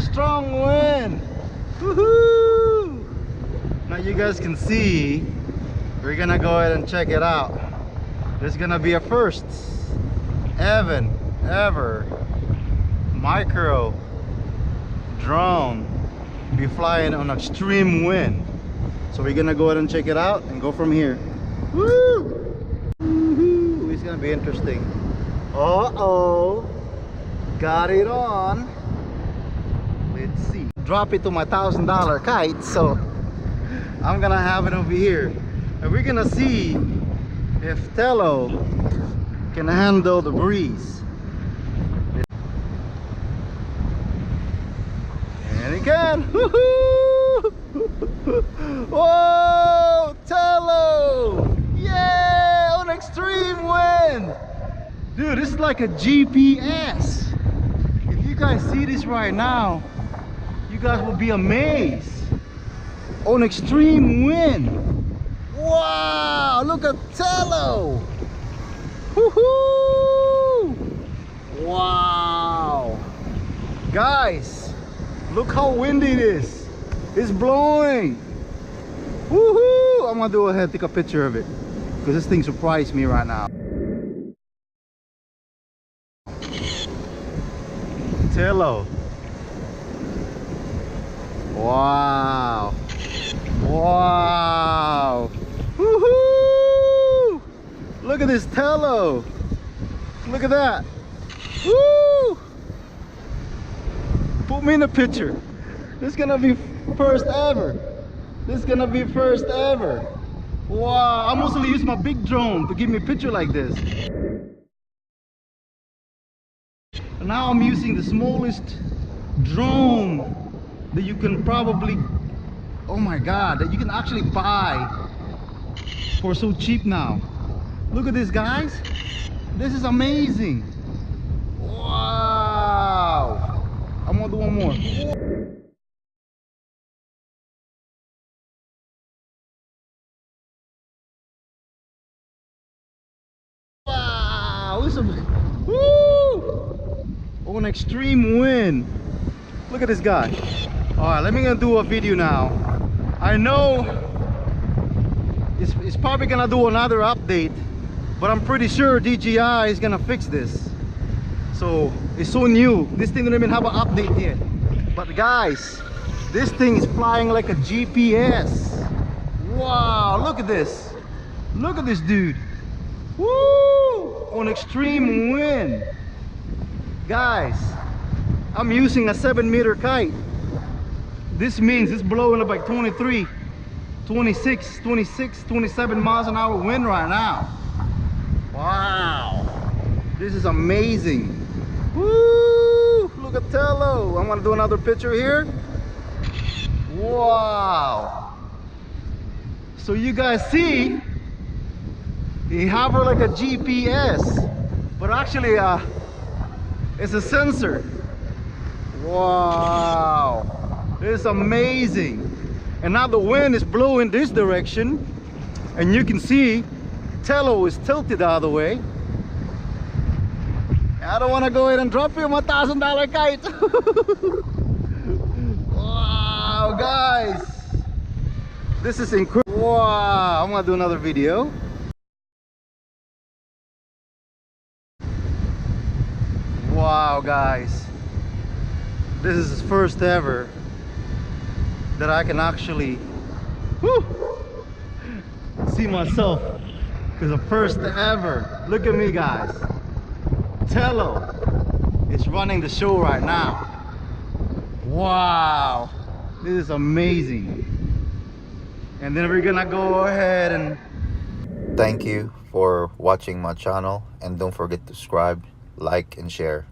strong wind. Woohoo! Now you guys can see, we're gonna go ahead and check it out. There's gonna be a first ever micro drone be flying on extreme wind. So we're gonna go ahead and check it out and go from here. Woo! Woo-hoo. It's gonna be interesting. Uh-oh, got it on. Let's see. Drop it to my $1,000 kite, so I'm gonna have it over here, and we're gonna see if Tello can handle the breeze. And he can. Woohoo! Whoa, Tello! Yeah, on extreme wind. Dude, this is like a GPS. If you guys see this right now, you guys will be amazed. On extreme wind. Wow, look at Tello. Woohoo! Wow. Guys, look how windy it is. It's blowing. Woohoo! I'm gonna go ahead and take a picture of it, because this thing surprised me right now. Tello. Wow. Wow. Woohoo! Look at this Tello. Look at that. Woo! Put me in the picture. This is gonna be first ever. This is gonna be first ever. Wow, I mostly use my big drone to give me a picture like this. Now I'm using the smallest drone that you can probably, oh my god, that you can actually buy for so cheap now. Look at this, guys. This is amazing. Wow. I'm gonna do one more. Wow, it's a, woo! On extreme wind. Look at this guy. All right, let me gonna do a video now. I know it's probably gonna do another update, but I'm pretty sure DJI is gonna fix this. So it's so new, this thing don't even have an update yet. But guys, this thing is flying like a GPS. Wow, look at this. Look at this dude. Woo! On extreme wind. Guys, I'm using a 7-meter kite. This means it's blowing up like 23, 26, 26, 27 miles an hour wind right now. Wow, this is amazing. Woo! Look at Tello. I'm gonna do another picture here. Wow. So you guys see, they have her like a GPS, but actually it's a sensor. Wow, this is amazing. And now the wind is blowing this direction, and you can see Tello is tilted out of the way. I don't want to go ahead and drop you my $1,000 kite. Wow, guys, this is incredible. Wow, I'm gonna do another video. Wow, guys, this is the first ever that I can actually see myself. It's the first ever. Look at me, guys. Tello is running the show right now. Wow, this is amazing. And then we're gonna go ahead and thank you for watching my channel, and don't forget to subscribe, like and share.